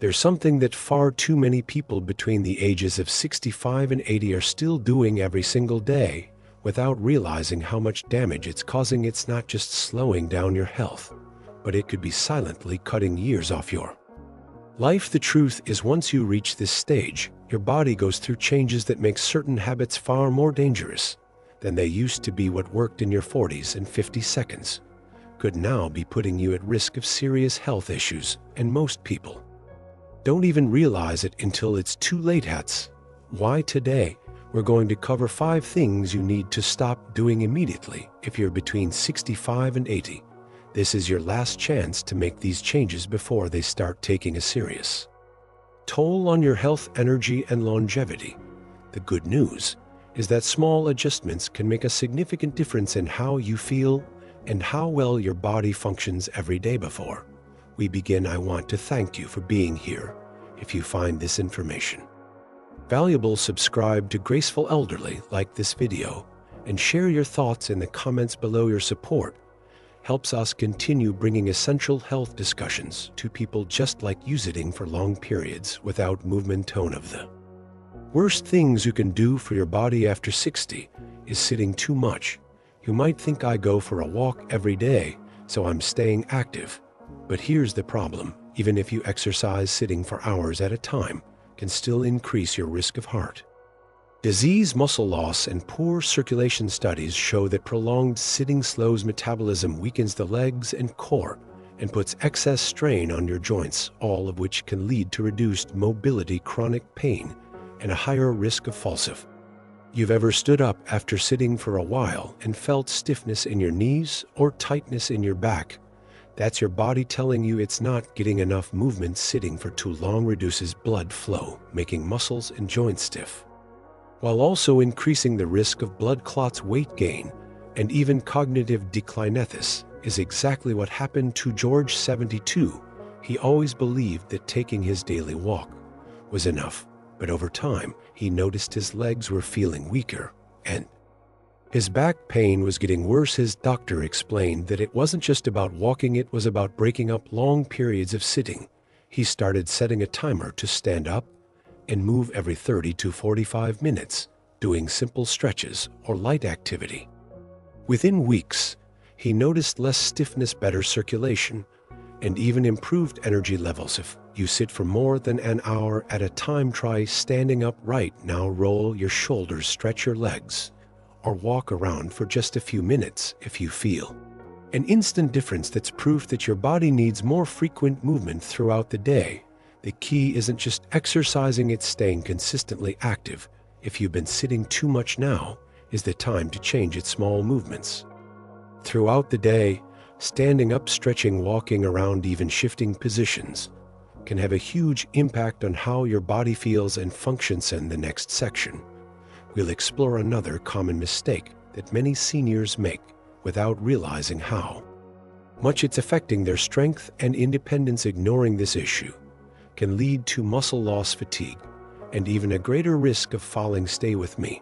There's something that far too many people between the ages of 65 and 80 are still doing every single day without realizing how much damage it's causing. It's not just slowing down your health, but it could be silently cutting years off your life. The truth is, once you reach this stage, your body goes through changes that make certain habits far more dangerous than they used to be. What worked in your 40s and 50 seconds could now be putting you at risk of serious health issues, and most people don't even realize it until it's too late. That's why today we're going to cover 5 things you need to stop doing immediately if you're between 65 and 80. This is your last chance to make these changes before they start taking a serious toll on your health, energy, and longevity. The good news is that small adjustments can make a significant difference in how you feel and how well your body functions every day. Before we begin, I want to thank you for being here. If you find this information valuable, subscribe to Graceful Elderly, like this video, and share your thoughts in the comments below. Your support helps us continue bringing essential health discussions to people just like you. Sitting for long periods without movement. One of the worst things you can do for your body after 60 is sitting too much. You might think, I go for a walk every day, so I'm staying active. But here's the problem. Even if you exercise, sitting for hours at a time can still increase your risk of heart disease, muscle loss, and poor circulation. Studies show that prolonged sitting slows metabolism, weakens the legs and core, and puts excess strain on your joints, all of which can lead to reduced mobility, chronic pain, and a higher risk of falls. You've ever stood up after sitting for a while and felt stiffness in your knees or tightness in your back? That's your body telling you it's not getting enough movement. Sitting for too long reduces blood flow, making muscles and joints stiff, while also increasing the risk of blood clots, weight gain, and even cognitive decline. This is exactly what happened to George, 72. He always believed that taking his daily walk was enough, but over time, he noticed his legs were feeling weaker and his back pain was getting worse. His doctor explained that it wasn't just about walking, it was about breaking up long periods of sitting. He started setting a timer to stand up and move every 30 to 45 minutes, doing simple stretches or light activity. Within weeks, he noticed less stiffness, better circulation, and even improved energy levels. If you sit for more than an hour at a time, try standing up right now. Roll your shoulders, stretch your legs, or walk around for just a few minutes. If you feel an instant difference, that's proof that your body needs more frequent movement throughout the day. The key isn't just exercising, it's staying consistently active. If you've been sitting too much, now is the time to change it. Small movements throughout the day, standing up, stretching, walking around, even shifting positions, can have a huge impact on how your body feels and functions. In the next section, we'll explore another common mistake that many seniors make without realizing how much it's affecting their strength and independence. Ignoring this issue can lead to muscle loss, fatigue, and even a greater risk of falling. Stay with me,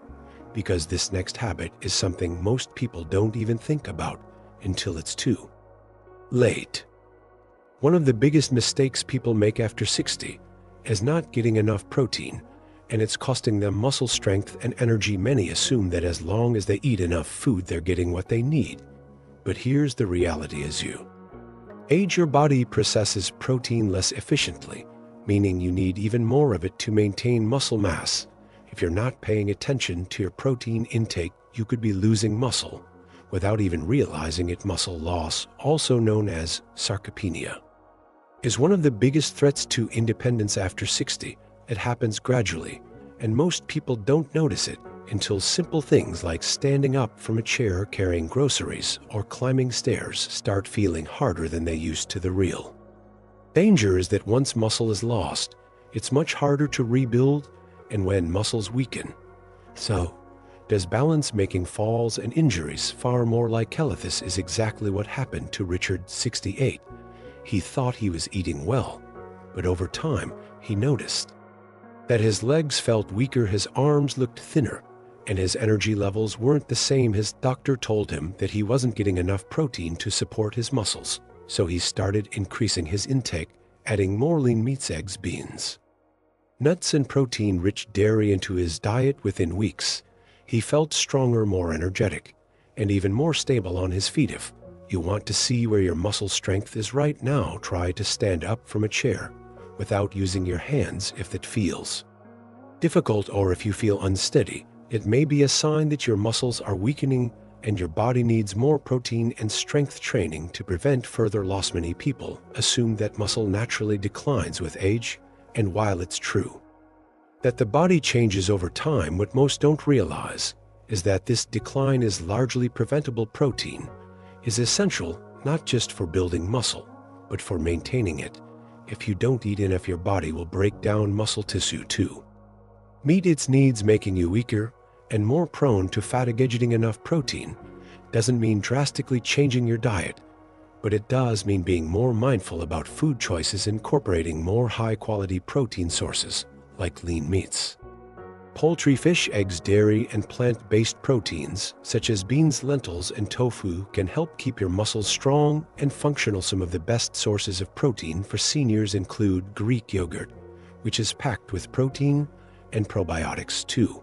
because this next habit is something most people don't even think about until it's too late. One of the biggest mistakes people make after 60 is not getting enough protein, and it's costing them muscle strength and energy. Many assume that as long as they eat enough food, they're getting what they need. But here's the reality. As you age, your body processes protein less efficiently, meaning you need even more of it to maintain muscle mass. If you're not paying attention to your protein intake, you could be losing muscle without even realizing it. Muscle loss, also known as sarcopenia, is one of the biggest threats to independence after 60. It happens gradually, and most people don't notice it until simple things like standing up from a chair, carrying groceries, or climbing stairs start feeling harder than they used to. The real danger is that once muscle is lost, it's much harder to rebuild, and when muscles weaken, so does balance, making falls and injuries far more like health. This is exactly what happened to Richard, 68. He thought he was eating well, but over time, he noticed that his legs felt weaker, his arms looked thinner, and his energy levels weren't the same. His doctor told him that he wasn't getting enough protein to support his muscles, so he started increasing his intake adding more lean meats, eggs, beans, nuts, and protein-rich dairy into his diet. Within weeks, he felt stronger, more energetic, and even more stable on his feet. If you want to see where your muscle strength is right now, try to stand up from a chair without using your hands. If that feels difficult or if you feel unsteady, it may be a sign that your muscles are weakening and your body needs more protein and strength training to prevent further loss. Many people assume that muscle naturally declines with age, and while it's true that the body changes over time, what most don't realize is that this decline is largely preventable. Protein is essential not just for building muscle, but for maintaining it. If you don't eat enough, your body will break down muscle tissue to meet its needs, making you weaker and more prone to fatigue. Getting enough protein doesn't mean drastically changing your diet, but it does mean being more mindful about food choices, incorporating more high-quality protein sources like lean meats, poultry, fish, eggs, dairy, and plant-based proteins such as beans, lentils, and tofu can help keep your muscles strong and functional. Some of the best sources of protein for seniors include Greek yogurt, which is packed with protein and probiotics to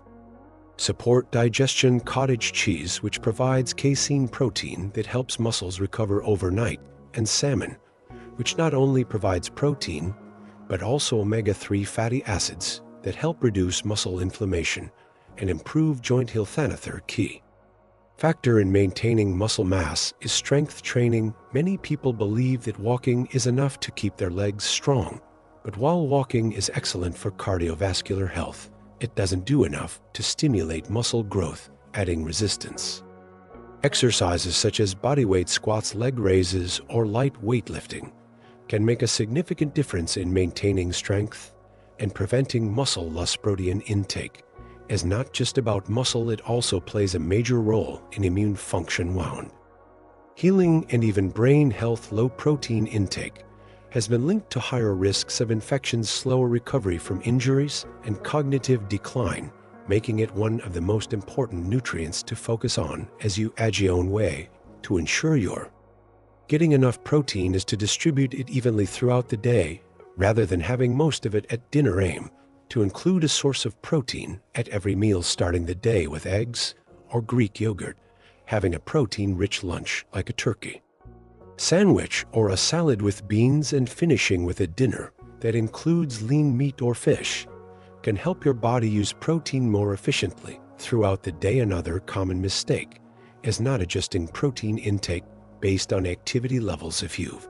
support digestion, cottage cheese, which provides casein protein that helps muscles recover overnight, and salmon, which not only provides protein, but also omega-3 fatty acids that help reduce muscle inflammation and improve joint health. Another key factor in maintaining muscle mass is strength training. Many people believe that walking is enough to keep their legs strong, but while walking is excellent for cardiovascular health, it doesn't do enough to stimulate muscle growth, adding resistance. Exercises such as bodyweight squats, leg raises, or light weightlifting can make a significant difference in maintaining strength and preventing muscle loss. Protein intake is not just about muscle, it also plays a major role in immune function, wound healing, and even brain health. Low protein intake has been linked to higher risks of infections, slower recovery from injuries, and cognitive decline, making it one of the most important nutrients to focus on as you age your own way. To ensure you're getting enough protein is to distribute it evenly throughout the day, rather than having most of it at dinner. Aim to include a source of protein at every meal, starting the day with eggs or Greek yogurt, having a protein-rich lunch like a turkey sandwich or a salad with beans, and finishing with a dinner that includes lean meat or fish can help your body use protein more efficiently throughout the day. Another common mistake is not adjusting protein intake based on activity levels. If you've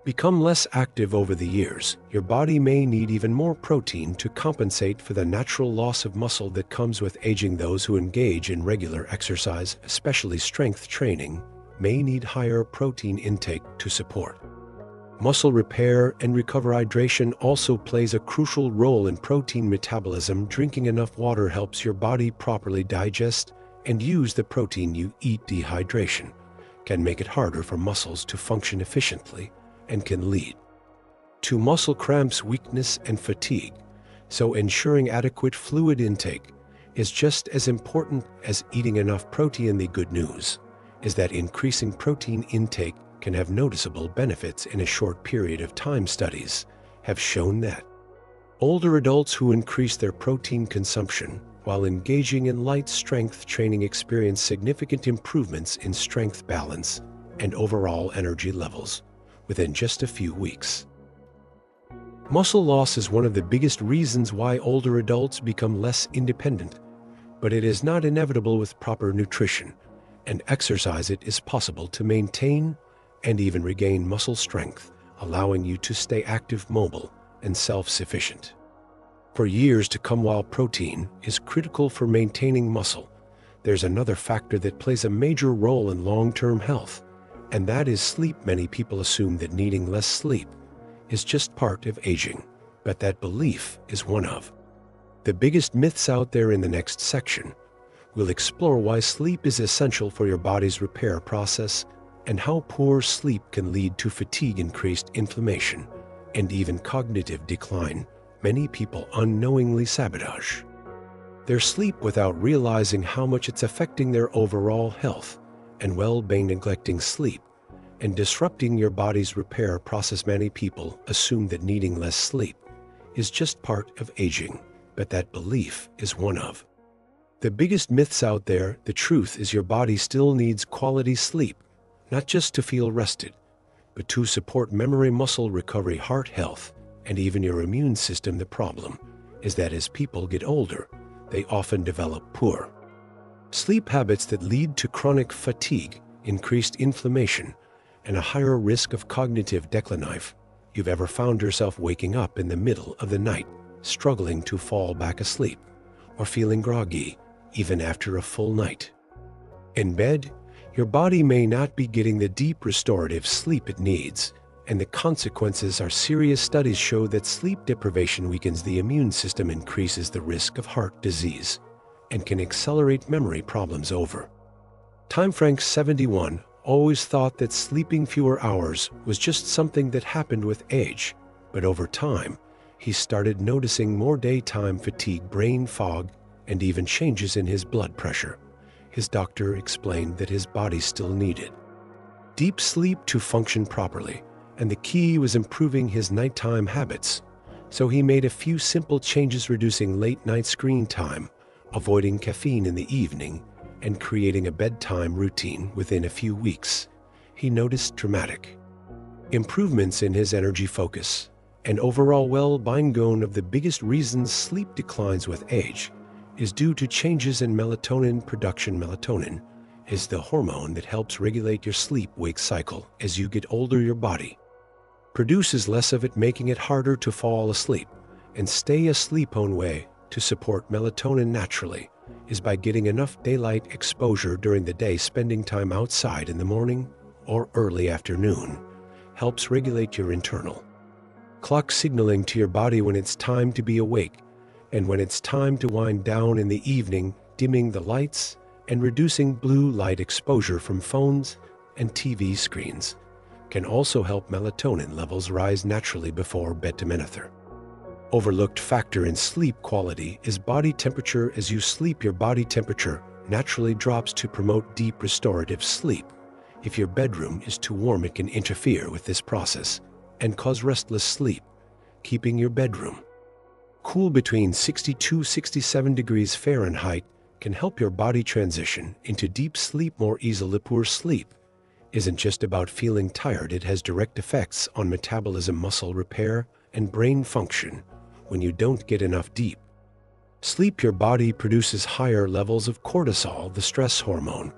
become less active over the years, your body may need even more protein to compensate for the natural loss of muscle that comes with aging. Those who engage in regular exercise, especially strength training, may need higher protein intake to support muscle repair and recover. Hydration also plays a crucial role in protein metabolism. Drinking enough water helps your body properly digest and use the protein you eat. Dehydration can make it harder for muscles to function efficiently and can lead to muscle cramps, weakness, and fatigue. So ensuring adequate fluid intake is just as important as eating enough protein. The good news is that increasing protein intake can have noticeable benefits in a short period of time. Studies have shown that older adults who increase their protein consumption while engaging in light strength training experience significant improvements in strength, balance, and overall energy levels within just a few weeks. Muscle loss is one of the biggest reasons why older adults become less independent, but it is not inevitable. With proper nutrition and exercise, it is possible to maintain and even regain muscle strength, allowing you to stay active, mobile, and self-sufficient for years to come. While protein is critical for maintaining muscle, there's another factor that plays a major role in long-term health, and that is sleep. Many people assume that needing less sleep is just part of aging, but that belief is one of the biggest myths out there. In the next section, we'll explore why sleep is essential for your body's repair process and how poor sleep can lead to fatigue, increased inflammation, and even cognitive decline. Many people unknowingly sabotage their sleep without realizing how much it's affecting their overall health and well-being. Neglecting sleep and disrupting your body's repair process. Many people assume that needing less sleep is just part of aging, but that belief is one of the biggest myths out there. The truth is your body still needs quality sleep, not just to feel rested, but to support memory, muscle recovery, heart health, and even your immune system. The problem is that as people get older, they often develop poor sleep habits that lead to chronic fatigue, increased inflammation, and a higher risk of cognitive decline. If you've ever found yourself waking up in the middle of the night, struggling to fall back asleep, or feeling groggy even after a full night in bed, your body may not be getting the deep restorative sleep it needs, and the consequences are serious. Studies show that sleep deprivation weakens the immune system, increases the risk of heart disease, and can accelerate memory problems over time. Frank, 71, always thought that sleeping fewer hours was just something that happened with age, but over time, he started noticing more daytime fatigue, brain fog, and even changes in his blood pressure. His doctor explained that his body still needed deep sleep to function properly, and the key was improving his nighttime habits. So he made a few simple changes, reducing late-night screen time, avoiding caffeine in the evening, and creating a bedtime routine. Within a few weeks, he noticed dramatic improvements in his energy, focus, and overall well-being. One of the biggest reasons sleep declines with age is due to changes in melatonin production. Melatonin is the hormone that helps regulate your sleep-wake cycle. As you get older, your body produces less of it, making it harder to fall asleep and stay asleep. One way to support melatonin naturally is by getting enough daylight exposure during the day. Spending time outside in the morning or early afternoon helps regulate your internal clock, signaling to your body when it's time to be awake and when it's time to wind down. In the evening, dimming the lights and reducing blue light exposure from phones and TV screens can also help melatonin levels rise naturally before bed. Another overlooked factor in sleep quality is body temperature. As you sleep, your body temperature naturally drops to promote deep restorative sleep. If your bedroom is too warm, it can interfere with this process and cause restless sleep. Keeping your bedroom cool between 62-67 degrees Fahrenheit can help your body transition into deep sleep more easily. Poor sleep isn't just about feeling tired. It has direct effects on metabolism, muscle repair, and brain function. When you don't get enough deep sleep, your body produces higher levels of cortisol, the stress hormone,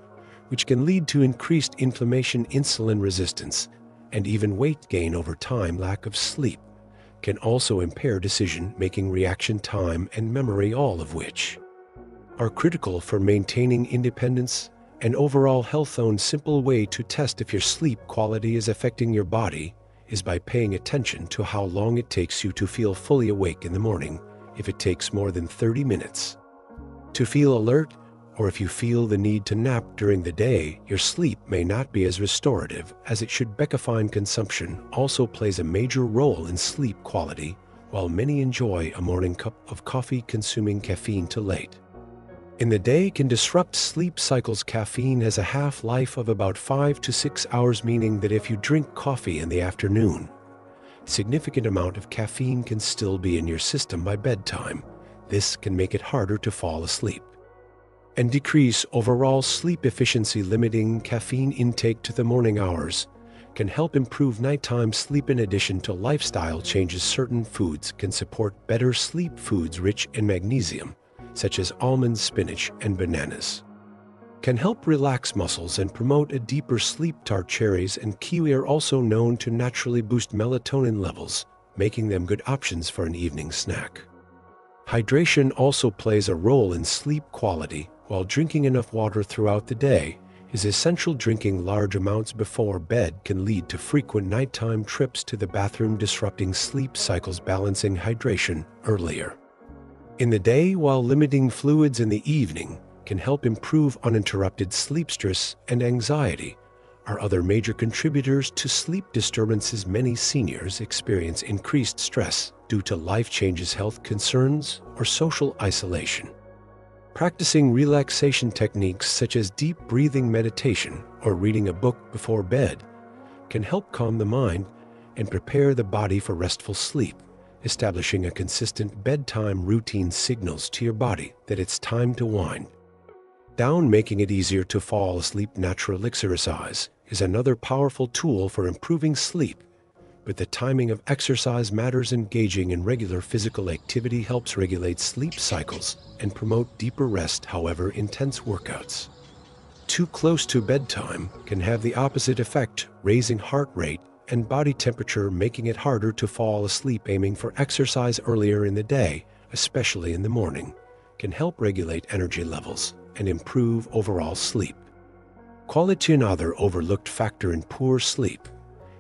which can lead to increased inflammation, insulin resistance, and even weight gain over time. Lack of sleep can also impair decision-making, reaction time, and memory, all of which are critical for maintaining independence and overall health. One simple way to test if your sleep quality is affecting your body is by paying attention to how long it takes you to feel fully awake in the morning. If it takes more than 30 minutes to feel alert, or if you feel the need to nap during the day, your sleep may not be as restorative as it should. Caffeine consumption also plays a major role in sleep quality. While many enjoy a morning cup of coffee, consuming caffeine too late in the day can disrupt sleep cycles. Caffeine has a half-life of about 5 to 6 hours, meaning that if you drink coffee in the afternoon, a significant amount of caffeine can still be in your system by bedtime. This can make it harder to fall asleep and decrease overall sleep efficiency. Limiting caffeine intake to the morning hours can help improve nighttime sleep. In addition to lifestyle changes, certain foods can support better sleep. Foods rich in magnesium, such as almonds, spinach, and bananas, can help relax muscles and promote a deeper sleep. Tart, cherries, and kiwi are also known to naturally boost melatonin levels, making them good options for an evening snack. Hydration also plays a role in sleep quality. While drinking enough water throughout the day is essential, drinking large amounts before bed can lead to frequent nighttime trips to the bathroom, disrupting sleep cycles. Balancing hydration earlier in the day while limiting fluids in the evening can help improve uninterrupted sleep. Stress and anxiety are other major contributors to sleep disturbances. Many seniors experience increased stress due to life changes, health concerns, or social isolation. Practicing relaxation techniques such as deep breathing, meditation, or reading a book before bed can help calm the mind and prepare the body for restful sleep. Establishing a consistent bedtime routine signals to your body that it's time to wind down. Making it easier to fall asleep. Natural exercise is another powerful tool for improving sleep, but the timing of exercise matters. Engaging in regular physical activity helps regulate sleep cycles and promote deeper rest. However, intense workouts too close to bedtime can have the opposite effect, raising heart rate and body temperature, making it harder to fall asleep. Aiming for exercise earlier in the day, especially in the morning, can help regulate energy levels and improve overall sleep quality. Another overlooked factor in poor sleep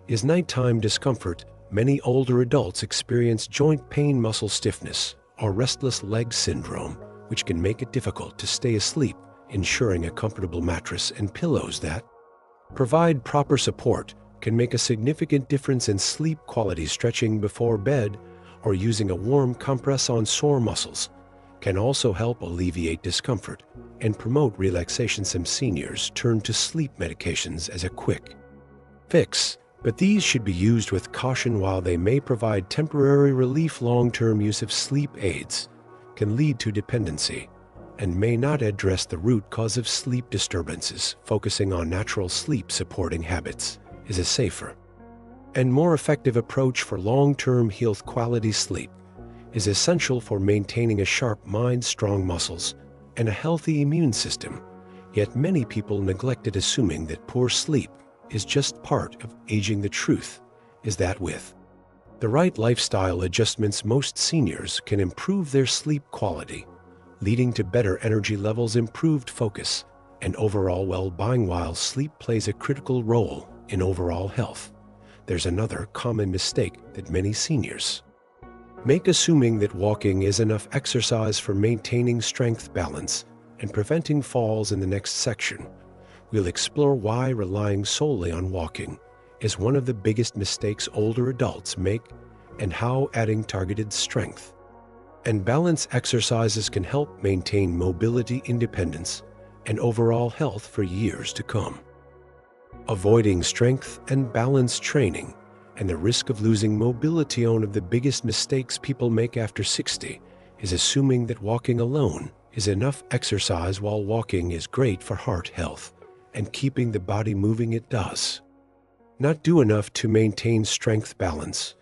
is nighttime discomfort. Many older adults experience joint pain, muscle stiffness, or restless leg syndrome, which can make it difficult to stay asleep. Ensuring a comfortable mattress and pillows that provide proper support can make a significant difference in sleep quality. Stretching before bed or using a warm compress on sore muscles can also help alleviate discomfort and promote relaxation. Some seniors turn to sleep medications as a quick fix, but these should be used with caution. While they may provide temporary relief, long-term use of sleep aids can lead to dependency and may not address the root cause of sleep disturbances. Focusing on natural sleep-supporting habits is a safer and more effective approach for long-term health. Quality sleep is essential for maintaining a sharp mind, strong muscles, and a healthy immune system. Yet many people neglect it, assuming that poor sleep is just part of aging. The truth is that with the right lifestyle adjustments, most seniors can improve their sleep quality, leading to better energy levels, improved focus, and overall well-being. While sleep plays a critical role in overall health, there's another common mistake that many seniors make, assuming that walking is enough exercise for maintaining strength, balance, and preventing falls. In the next section, we'll explore why relying solely on walking is one of the biggest mistakes older adults make, and how adding targeted strength and balance exercises can help maintain mobility, independence, and overall health for years to come. Avoiding strength and balance training and the risk of losing mobility. One of the biggest mistakes people make after 60 is assuming that walking alone is enough exercise. While walking is great for heart health and keeping the body moving, it does not do enough to maintain strength, balance,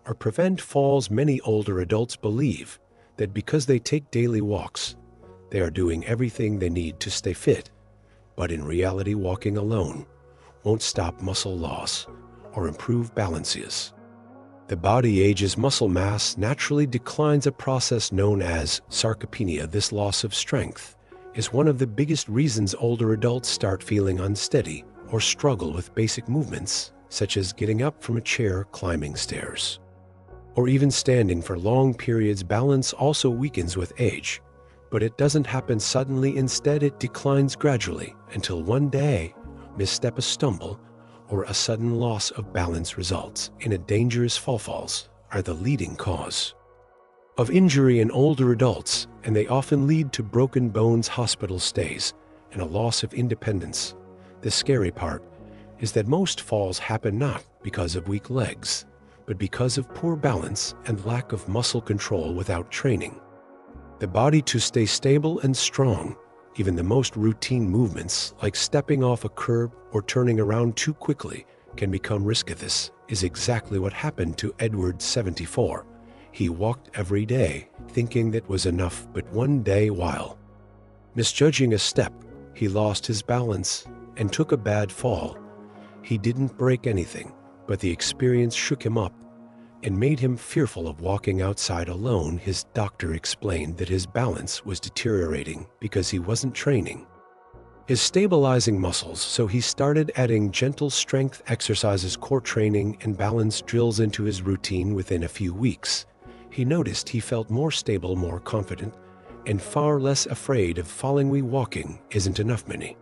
or prevent falls. Many older adults believe that because they take daily walks, they are doing everything they need to stay fit. But in reality, walking alone won't stop muscle loss or improve balances. The body ages, muscle mass naturally declines, a process known as sarcopenia. This loss of strength is one of the biggest reasons older adults start feeling unsteady or struggle with basic movements, such as getting up from a chair, climbing stairs, or even standing for long periods. Balance also weakens with age, but it doesn't happen suddenly. Instead, it declines gradually until one day, misstep, a stumble, or a sudden loss of balance results in a dangerous fall. Falls are the leading cause of injury in older adults, and they often lead to broken bones, hospital stays, and a loss of independence. The scary part is that most falls happen not because of weak legs, but because of poor balance and lack of muscle control. Without training the body to stay stable and strong, even the most routine movements like stepping off a curb or turning around too quickly can become risky. This is exactly what happened to Edward, 74. He walked every day thinking that was enough, but one day, while misjudging a step, he lost his balance and took a bad fall. He didn't break anything, but the experience shook him up and made him fearful of walking outside alone. His doctor explained that his balance was deteriorating because he wasn't training his stabilizing muscles, so he started adding gentle strength exercises, core training, and balance drills into his routine. Within a few weeks, he noticed he felt more stable, more confident, and far less afraid of falling. Walking isn't enough. Many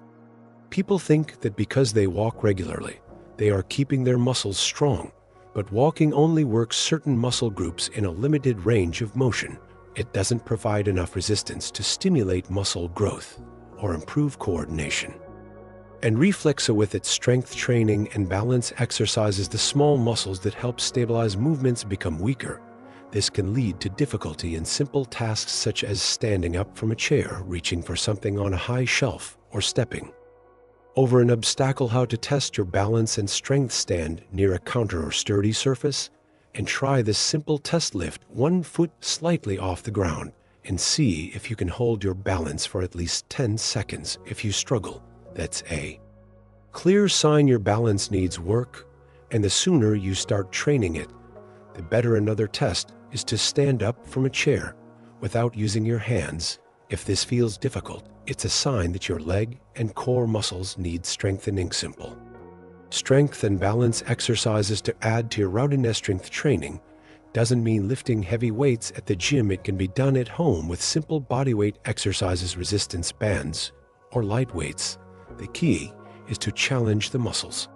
people think that because they walk regularly, they are keeping their muscles strong, but walking only works certain muscle groups in a limited range of motion. It doesn't provide enough resistance to stimulate muscle growth or improve coordination. And reflexa with its strength training and balance exercises, the small muscles that help stabilize movements become weaker. This can lead to difficulty in simple tasks such as standing up from a chair, reaching for something on a high shelf, or stepping over an obstacle. How to test your balance and strength: stand near a counter or sturdy surface and try this simple test. Lift one foot slightly off the ground and see if you can hold your balance for at least 10 seconds. If you struggle, that's a clear sign your balance needs work, and the sooner you start training it, the better. Another test is to stand up from a chair without using your hands. If this feels difficult, it's a sign that your leg and core muscles need strengthening. Simple strength and balance exercises to add to your routine. Strength training doesn't mean lifting heavy weights at the gym. It can be done at home with simple bodyweight exercises, resistance bands, or light weights. The key is to challenge the muscles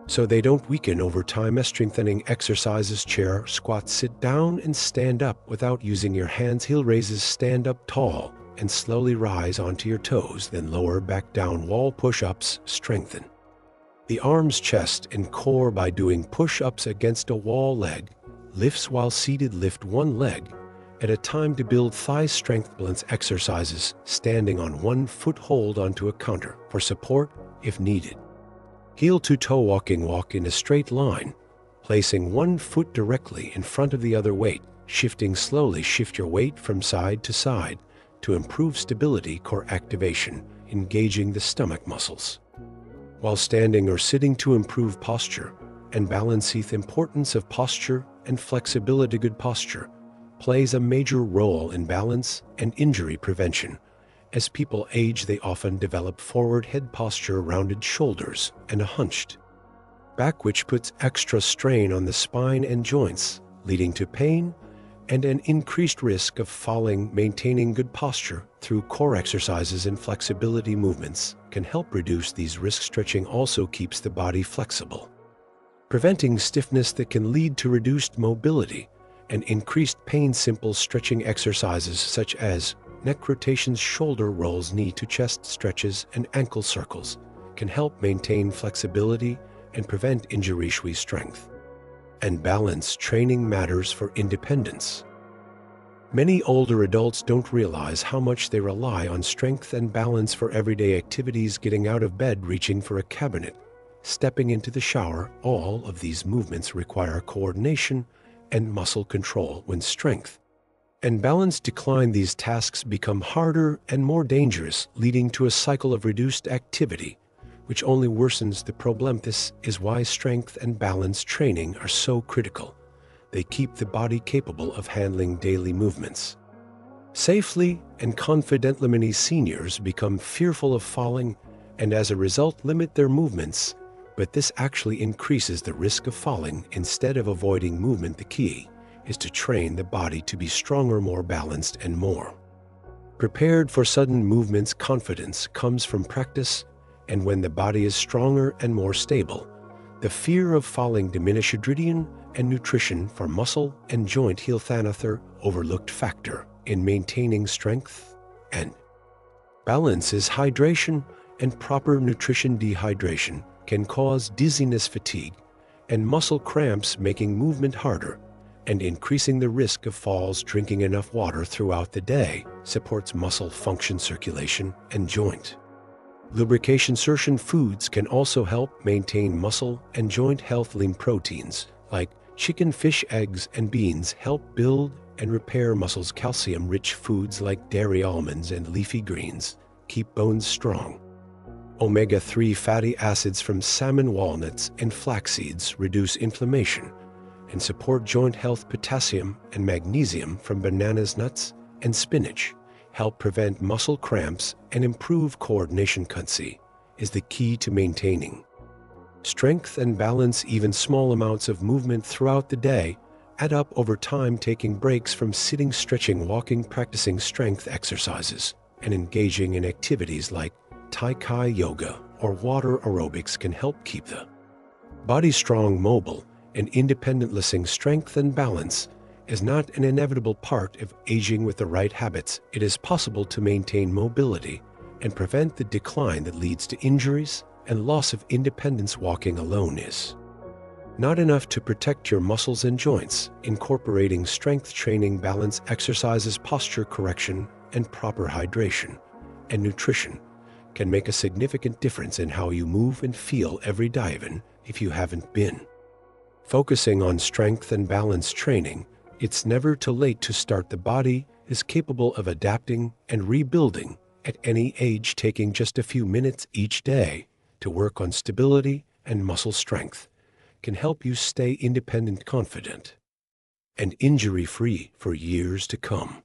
so they don't weaken over time. Strengthening exercises: chair squats, sit down and stand up without using your hands. Heel raises: stand up tall and slowly rise onto your toes, then lower back down. Wall push-ups strengthen the arms, chest, and core by doing push-ups against a wall. Leg lifts while seated: lift one leg at a time to build thigh strength. Balance exercises: standing on one foot, hold onto a counter for support if needed. Heel to toe walking: walk in a straight line, placing one foot directly in front of the other. Weight shifting: slowly shift your weight from side to side to improve stability. Core activation: engaging the stomach muscles while standing or sitting to improve posture and balance. The importance of posture and flexibility: good posture plays a major role in balance and injury prevention. As people age, they often develop forward head posture, rounded shoulders, and a hunched back, which puts extra strain on the spine and joints, leading to pain and an increased risk of falling. Maintaining good posture through core exercises and flexibility movements can help reduce these risks. Stretching also keeps the body flexible, preventing stiffness that can lead to reduced mobility and increased pain. Simple stretching exercises such as neck rotations, shoulder rolls, knee to chest stretches, and ankle circles can help maintain flexibility and prevent injury. Strength and balance training matters for independence. Many older adults don't realize how much they rely on strength and balance for everyday activities: getting out of bed, reaching for a cabinet, stepping into the shower. All of these movements require coordination and muscle control. When strength and balance decline, these tasks become harder and more dangerous, leading to a cycle of reduced activity, which only worsens the problem. This is why strength and balance training are so critical. They keep the body capable of handling daily movements safely and confidently. Many seniors become fearful of falling and as a result limit their movements, but this actually increases the risk of falling instead of avoiding movement. The key is to train the body to be stronger, more balanced, and more prepared for sudden movements. Confidence comes from practice, and when the body is stronger and more stable, the fear of falling diminishes. Hydration and nutrition for muscle and joint health: another overlooked factor in maintaining strength and balance is hydration and proper nutrition. Dehydration can cause dizziness, fatigue, and muscle cramps, making movement harder and increasing the risk of falls. Drinking enough water throughout the day supports muscle function, circulation, and joint lubrication. Certain foods can also help maintain muscle and joint health. Lean proteins like chicken, fish, eggs, and beans help build and repair muscles. Calcium-rich foods like dairy, almonds, and leafy greens keep bones strong. Omega-3 fatty acids from salmon, walnuts, and flax seeds reduce inflammation and support joint health. Potassium and magnesium from bananas, nuts, and spinach help prevent muscle cramps and improve coordination. Consistency is the key to maintaining strength and balance. Even small amounts of movement throughout the day add up over time. Taking breaks from sitting, stretching, walking, practicing strength exercises, and engaging in activities like Tai Chi yoga or water aerobics can help keep the body strong, mobile, and independent. Listening strength and balance is not an inevitable part of aging. With the right habits, it is possible to maintain mobility and prevent the decline that leads to injuries and loss of independence walking alone is. Not enough to protect your muscles and joints. Incorporating strength training, balance exercises, posture correction, and proper hydration and nutrition can make a significant difference in how you move and feel every day, even if you haven't been focusing on strength and balance training. It's never too late to start. The body is capable of adapting and rebuilding at any age. Taking just a few minutes each day to work on stability and muscle strength can help you stay independent, confident, and injury-free for years to come.